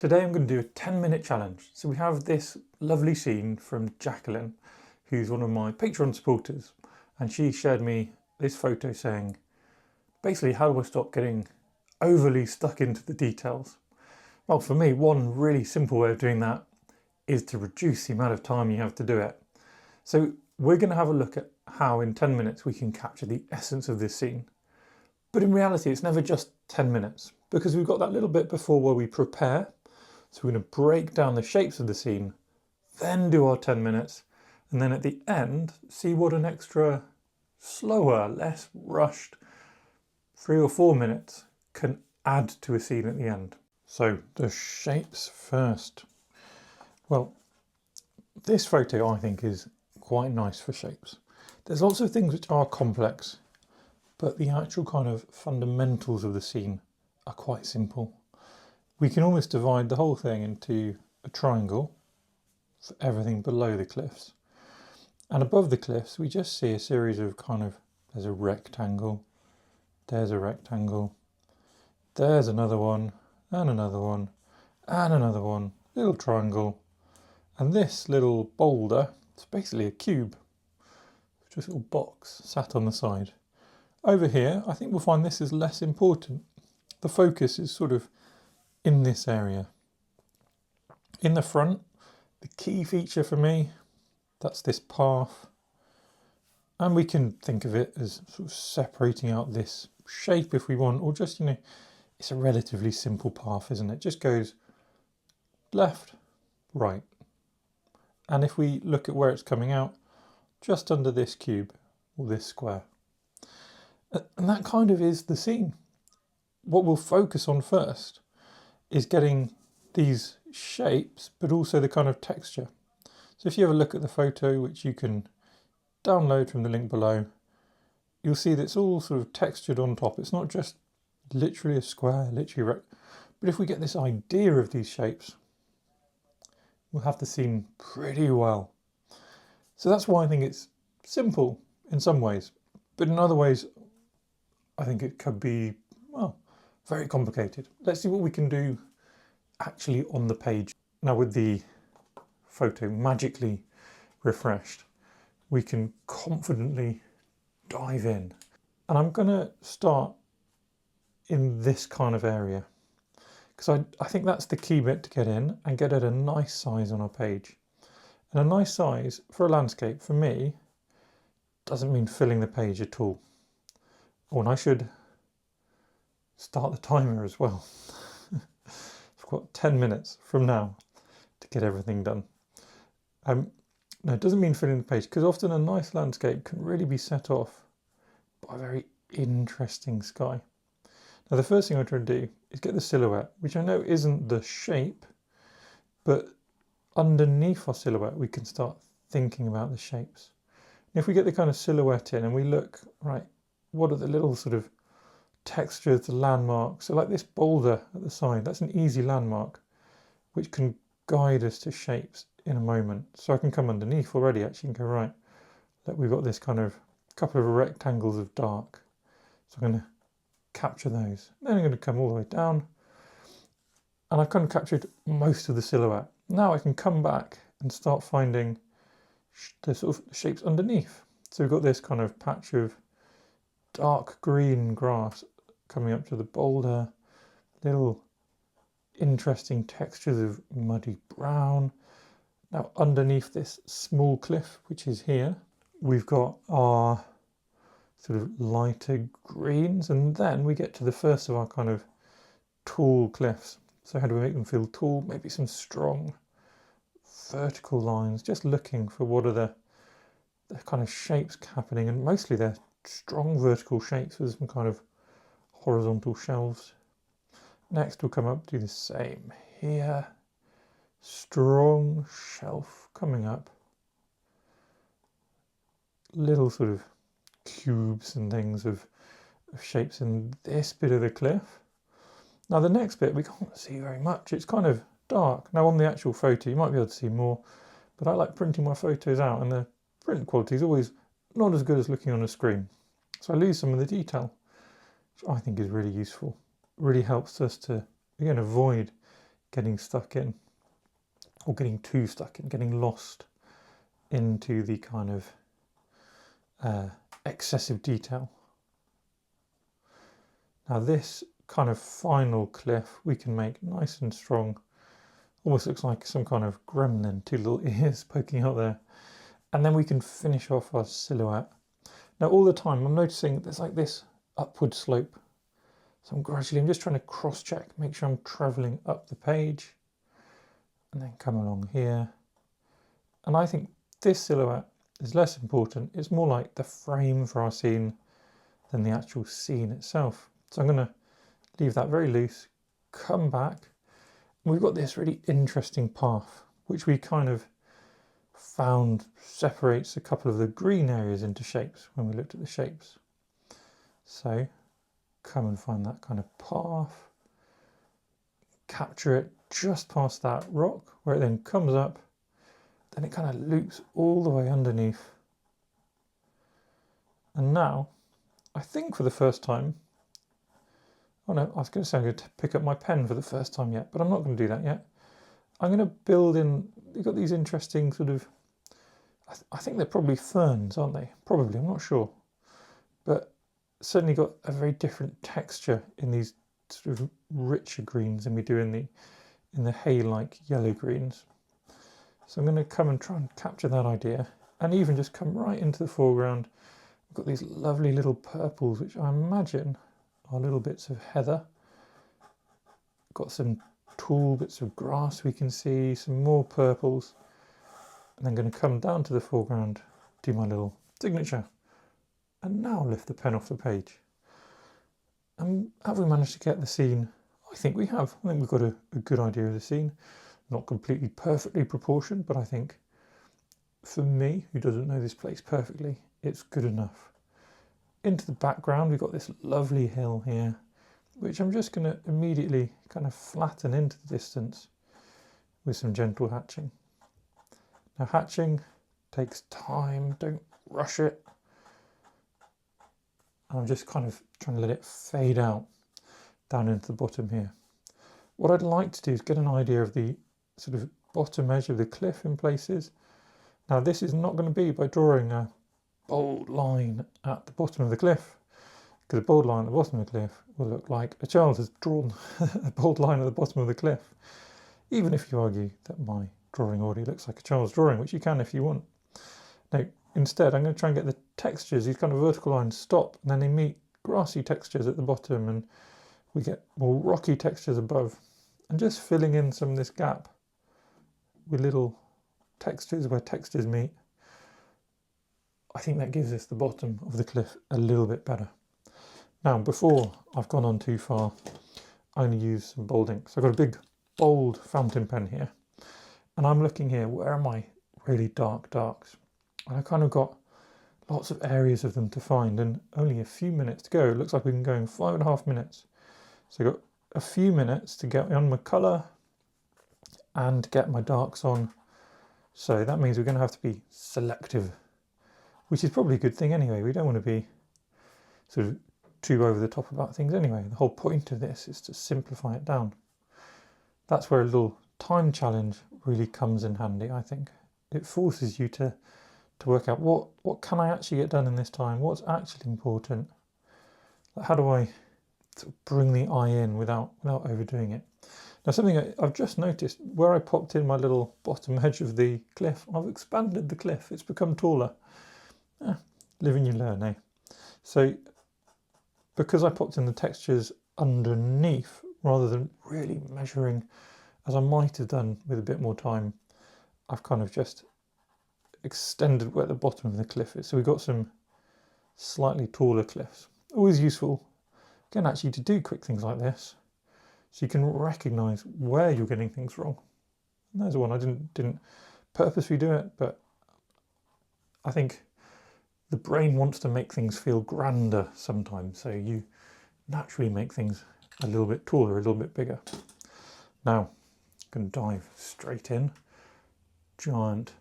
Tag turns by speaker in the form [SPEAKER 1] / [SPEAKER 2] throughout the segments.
[SPEAKER 1] Today I'm going to do a 10-minute challenge. So we have this lovely scene from Jacqueline, who's one of my Patreon supporters, and she shared me this photo saying, basically, how do I stop getting overly stuck into the details? Well, for me, one really simple way of doing that is to reduce the amount of time you have to do it. So we're going to have a look at how in 10 minutes we can capture the essence of this scene. But in reality, it's never just 10 minutes because we've got that little bit before where we prepare. So we're going to break down the shapes of the scene, then do our 10 minutes, and then at the end, see what an extra slower, less rushed 3 or 4 minutes can add to a scene at the end. So the shapes first. Well, this photo I think is quite nice for shapes. There's lots of things which are complex, but the actual kind of fundamentals of the scene are quite simple. We can almost divide the whole thing into a triangle for everything below the cliffs. And above the cliffs, we just see a series of there's a rectangle, there's a rectangle, there's another one, and another one, and another one, little triangle. And this little boulder, it's basically a cube, just a little box sat on the side. Over here, I think we'll find this is less important. The focus is sort of in this area. In the front, the key feature for me, that's this path. And we can think of it as sort of separating out this shape if we want, or just, it's a relatively simple path, isn't it? Just goes left, right. And if we look at where it's coming out, just under this cube or this square. And that kind of is the scene. What we'll focus on first is getting these shapes, but also the kind of texture. So if you have a look at the photo, which you can download from the link below, you'll see that it's all sort of textured on top. It's not just literally a square, but if we get this idea of these shapes, we'll have the scene pretty well. So that's why I think it's simple in some ways, but in other ways, I think it could be, well, very complicated. Let's see what we can do actually on the page. Now with the photo magically refreshed, we can confidently dive in. And I'm going to start in this kind of area because I think that's the key bit to get in and get at a nice size on our page. And a nice size for a landscape, for me, doesn't mean filling the page at all. Oh, and I should start the timer as well. I've got 10 minutes from now to get everything done. No, it doesn't mean filling the page, because often a nice landscape can really be set off by a very interesting sky. Now the first thing I try to do is get the silhouette, which I know isn't the shape, but underneath our silhouette we can start thinking about the shapes. And if we get the kind of silhouette in and we look, right, what are the little sort of textures, the landmarks? So like this boulder at the side, that's an easy landmark, which can guide us to shapes in a moment. So I can come underneath already actually and go, right, look, we've got this kind of couple of rectangles of dark. So I'm going to capture those. Then I'm going to come all the way down and I've kind of captured most of the silhouette. Now I can come back and start finding the sort of shapes underneath. So we've got this kind of patch of dark green grass coming up to the boulder, little interesting textures of muddy brown. Now underneath this small cliff, which is here, we've got our sort of lighter greens, and then we get to the first of our kind of tall cliffs. So how do we make them feel tall? Maybe some strong vertical lines, just looking for what are the kind of shapes happening, and mostly they're strong vertical shapes with some kind of horizontal shelves. Next we'll come up, do the same here. Strong shelf coming up. Little sort of cubes and things of shapes in this bit of the cliff. Now the next bit we can't see very much, it's kind of dark. Now on the actual photo you might be able to see more, but I like printing my photos out and the print quality is always not as good as looking on a screen. So I lose some of the detail, which I think is really useful. It really helps us to, again, avoid getting stuck in, or getting too stuck in, getting lost into the kind of excessive detail. Now this kind of final cliff we can make nice and strong. Almost looks like some kind of gremlin, two little ears poking out there. And then we can finish off our silhouette. Now all the time I'm noticing there's like this upward slope. So I'm just trying to cross check, make sure I'm traveling up the page and then come along here. And I think this silhouette is less important. It's more like the frame for our scene than the actual scene itself. So I'm going to leave that very loose, come back. And we've got this really interesting path, which we kind of found separates a couple of the green areas into shapes when we looked at the shapes. So come and find that kind of path, capture it just past that rock where it then comes up, then it kind of loops all the way underneath. And now, I think for the first time, oh no, I was going to say I'm going to pick up my pen for the first time yet, but I'm not going to do that yet. I'm going to build in, you've got these interesting sort of, I think they're probably ferns, aren't they? Probably, I'm not sure. But certainly got a very different texture in these sort of richer greens than we do in the hay-like yellow greens. So I'm going to come and try and capture that idea and even just come right into the foreground. We've got these lovely little purples, which I imagine are little bits of heather. Got some tall bits of grass we can see, some more purples. And then going to come down to the foreground, do my little signature. And now lift the pen off the page. And have we managed to get the scene? I think we have. I think we've got a good idea of the scene. Not completely perfectly proportioned, but I think for me, who doesn't know this place perfectly, it's good enough. Into the background, we've got this lovely hill here, which I'm just going to immediately kind of flatten into the distance with some gentle hatching. Now hatching takes time, don't rush it. I'm just kind of trying to let it fade out down into the bottom here. What I'd like to do is get an idea of the sort of bottom edge of the cliff in places. Now this is not going to be by drawing a bold line at the bottom of the cliff, because a bold line at the bottom of the cliff will look like a child has drawn a bold line at the bottom of the cliff, even if you argue that my drawing already looks like a child's drawing, which you can if you want. Now instead I'm going to try and get the textures, these kind of vertical lines stop and then they meet grassy textures at the bottom and we get more rocky textures above, and just filling in some of this gap with little textures where textures meet. I think that gives us the bottom of the cliff a little bit better. Now before I've gone on too far, I'm going to use some bolding. So I've got a big bold fountain pen here and I'm looking here, where are my really dark darks? And I kind of got lots of areas of them to find and only a few minutes to go. It looks like we've been going 5.5 minutes. So I've got a few minutes to get on my colour and get my darks on. So that means we're going to have to be selective, which is probably a good thing anyway. We don't want to be sort of too over the top about things anyway. The whole point of this is to simplify it down. That's where a little time challenge really comes in handy, I think. It forces you to work out what can I actually get done in this time? What's actually important? How do I sort of bring the eye in without overdoing it? Now something I've just noticed, where I popped in my little bottom edge of the cliff, I've expanded the cliff. It's become taller. Live and you learn, eh? So because I popped in the textures underneath rather than really measuring as I might have done with a bit more time, I've kind of just extended where the bottom of the cliff is. So we've got some slightly taller cliffs. Always useful, again, actually to do quick things like this, so you can recognise where you're getting things wrong. And there's one, I didn't purposely do it, but I think the brain wants to make things feel grander sometimes, so you naturally make things a little bit taller, a little bit bigger. Now, I'm going to dive straight in. Giant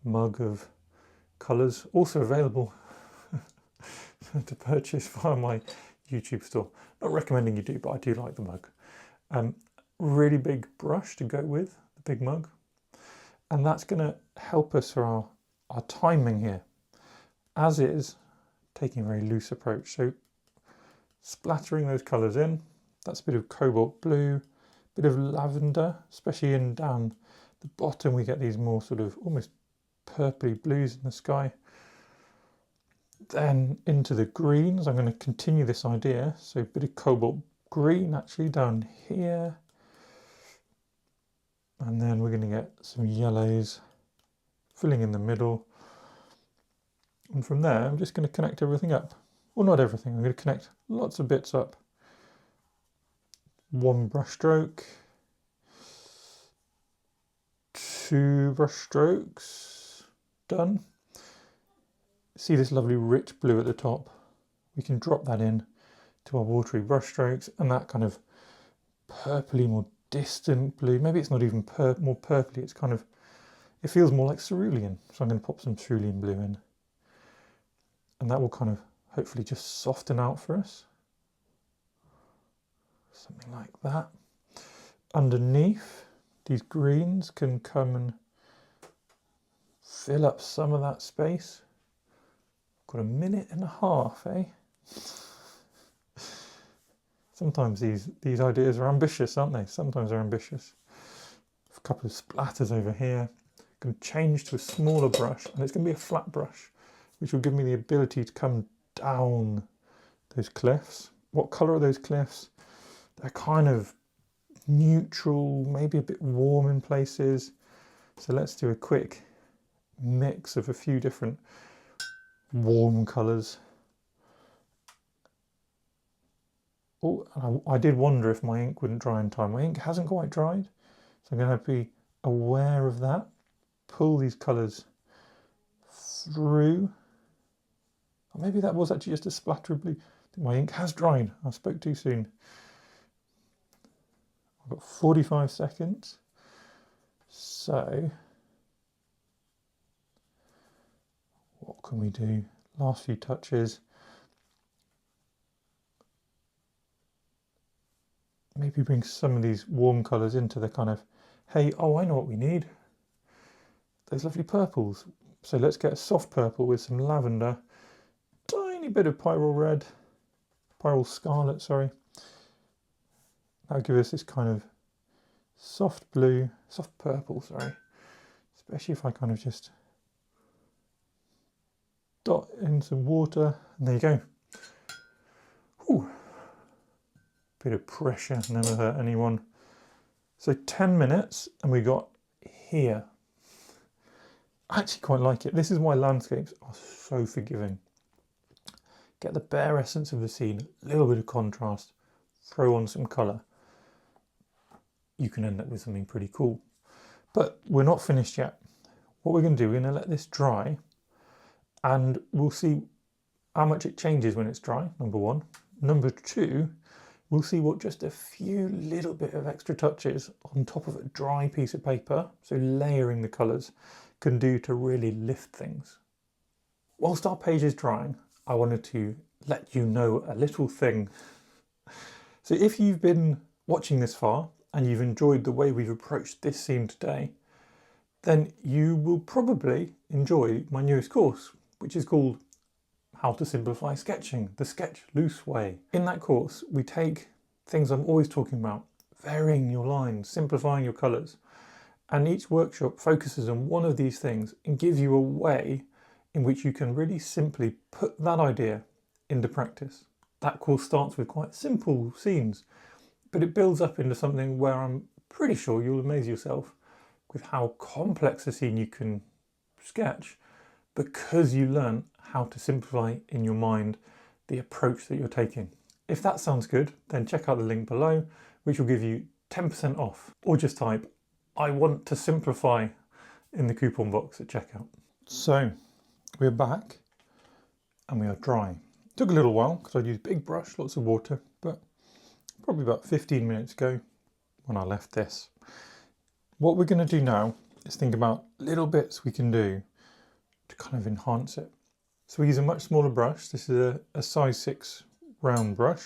[SPEAKER 1] mug of colours, also available to purchase via my YouTube store. Not recommending you do, but I do like the mug. really big brush to go with, the big mug. And that's going to help us for our timing here, as is taking a very loose approach. So splattering those colours in, that's a bit of cobalt blue, bit of lavender, especially in down the bottom we get these more sort of almost purpley blues in the sky. Then into the greens, I'm going to continue this idea. So a bit of cobalt green actually down here. And then we're going to get some yellows filling in the middle. And from there, I'm just going to connect everything up. Well, not everything. I'm going to connect lots of bits up. One brush stroke. Two brush strokes. Done. See this lovely rich blue at the top? We can drop that in to our watery brush strokes, and that kind of purpley, more distant blue. Maybe it's not even more purpley, it's kind of, it feels more like cerulean. So I'm going to pop some cerulean blue in. And that will kind of hopefully just soften out for us. Something like that. Underneath, these greens can come and fill up some of that space. Got a minute and a half, eh? Sometimes these ideas are ambitious, aren't they? Sometimes they're ambitious. A couple of splatters over here. I'm going to change to a smaller brush, and it's going to be a flat brush, which will give me the ability to come down those cliffs. What colour are those cliffs? They're kind of neutral, maybe a bit warm in places. So let's do a quick mix of a few different warm colours. Oh, I did wonder if my ink wouldn't dry in time. My ink hasn't quite dried, so I'm going to be aware of that. Pull these colours through. Or maybe that was actually just a splatter of blue. My ink has dried. I spoke too soon. I've got 45 seconds. So what can we do? Last few touches. Maybe bring some of these warm colours into the kind of, hey, oh, I know what we need. Those lovely purples. So let's get a soft purple with some lavender, tiny bit of pyrrole scarlet, sorry. That'll give us this kind of soft blue, soft purple, sorry. Especially if I kind of just dot in some water, and there you go. Whew. Bit of pressure, never hurt anyone. So 10 minutes, and we got here. I actually quite like it. This is why landscapes are so forgiving. Get the bare essence of the scene, a little bit of contrast, throw on some colour. You can end up with something pretty cool. But we're not finished yet. What we're going to do, we're going to let this dry, and we'll see how much it changes when it's dry, number one. Number two, we'll see what just a few little bit of extra touches on top of a dry piece of paper, so layering the colours, can do to really lift things. Whilst our page is drying, I wanted to let you know a little thing. So if you've been watching this far and you've enjoyed the way we've approached this scene today, then you will probably enjoy my newest course, which is called How to Simplify Sketching, the Sketch Loose Way. In that course, we take things I'm always talking about, varying your lines, simplifying your colours, and each workshop focuses on one of these things and gives you a way in which you can really simply put that idea into practice. That course starts with quite simple scenes, but it builds up into something where I'm pretty sure you'll amaze yourself with how complex a scene you can sketch, because you learn how to simplify in your mind the approach that you're taking. If that sounds good, then check out the link below, which will give you 10% off, or just type I want to simplify in the coupon box at checkout. So we're back and we are drying. Took a little while because I used a big brush, lots of water, but probably about 15 minutes ago when I left this. What we're going to do now is think about little bits we can do to kind of enhance it. So we use a much smaller brush. This is a size 6 round brush.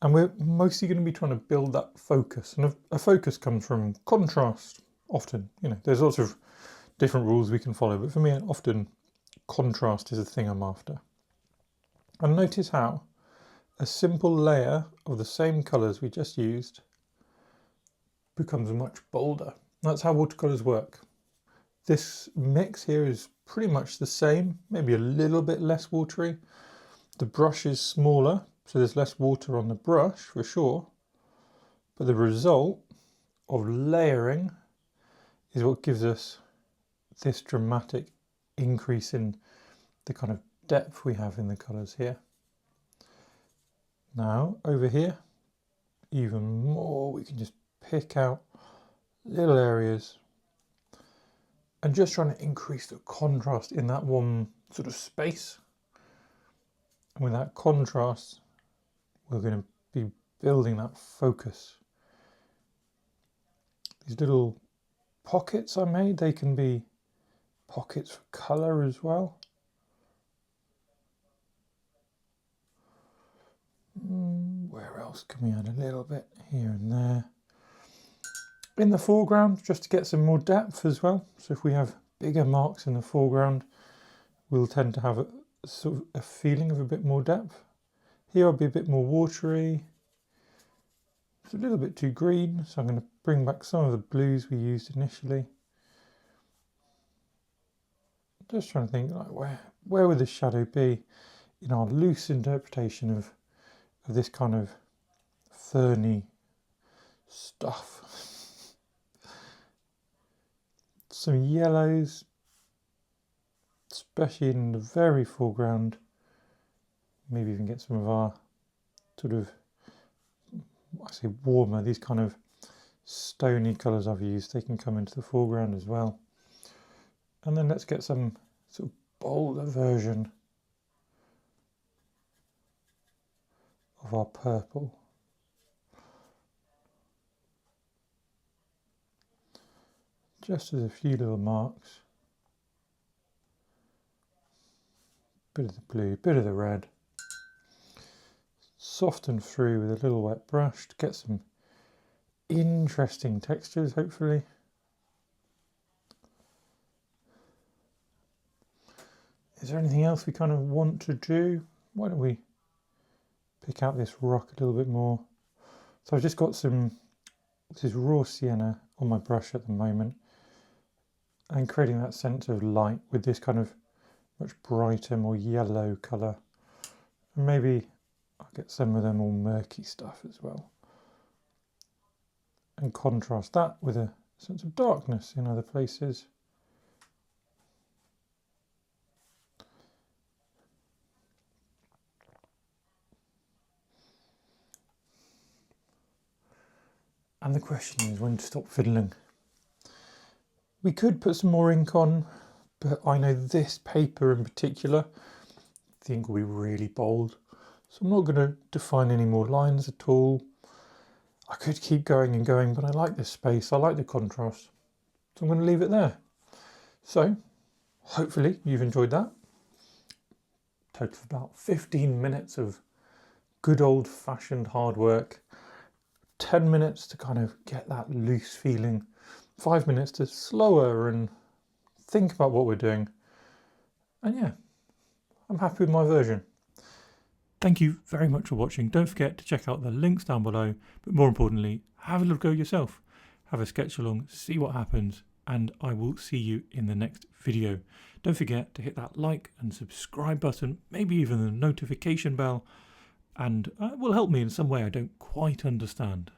[SPEAKER 1] And we're mostly going to be trying to build that focus. And a focus comes from contrast often. You know, there's lots of different rules we can follow, but for me, often contrast is the thing I'm after. And notice how a simple layer of the same colours we just used becomes much bolder. That's how watercolours work. This mix here is pretty much the same, maybe a little bit less watery. The brush is smaller, so there's less water on the brush for sure. But the result of layering is what gives us this dramatic increase in the kind of depth we have in the colours here. Now over here, even more, we can just pick out little areas and just trying to increase the contrast in that one sort of space. And with that contrast, we're going to be building that focus. These little pockets I made, they can be pockets for colour as well. Where else can we add a little bit here and there? In the foreground, just to get some more depth as well. So if we have bigger marks in the foreground, we'll tend to have a sort of a feeling of a bit more depth. Here I'll be a bit more watery. It's a little bit too green, so I'm going to bring back some of the blues we used initially. Just trying to think, like, where would the shadow be in our loose interpretation of this kind of ferny stuff. Some yellows, especially in the very foreground. Maybe even get some of our sort of, I say warmer, these kind of stony colours I've used, they can come into the foreground as well. And then let's get some sort of bolder version of our purple. Just as a few little marks. Bit of the blue, bit of the red. Soften through with a little wet brush to get some interesting textures, hopefully. Is there anything else we kind of want to do? Why don't we pick out this rock a little bit more? So I've just got this is raw sienna on my brush at the moment, and creating that sense of light with this kind of much brighter, more yellow colour. And maybe I'll get some of the more murky stuff as well. And contrast that with a sense of darkness in other places. And the question is when to stop fiddling. We could put some more ink on, but I know this paper in particular, the ink will be really bold. So I'm not going to define any more lines at all. I could keep going and going, but I like this space, I like the contrast. So I'm going to leave it there. So hopefully you've enjoyed that. Total of about 15 minutes of good old fashioned hard work. 10 minutes to kind of get that loose feeling. 5 minutes to slower and think about what we're doing. And yeah, I'm happy with my version. Thank you very much for watching. Don't forget to check out the links down below, but more importantly, have a little go yourself. Have a sketch along, see what happens, and I will see you in the next video. Don't forget to hit that like and subscribe button, maybe even the notification bell, and it will help me in some way I don't quite understand.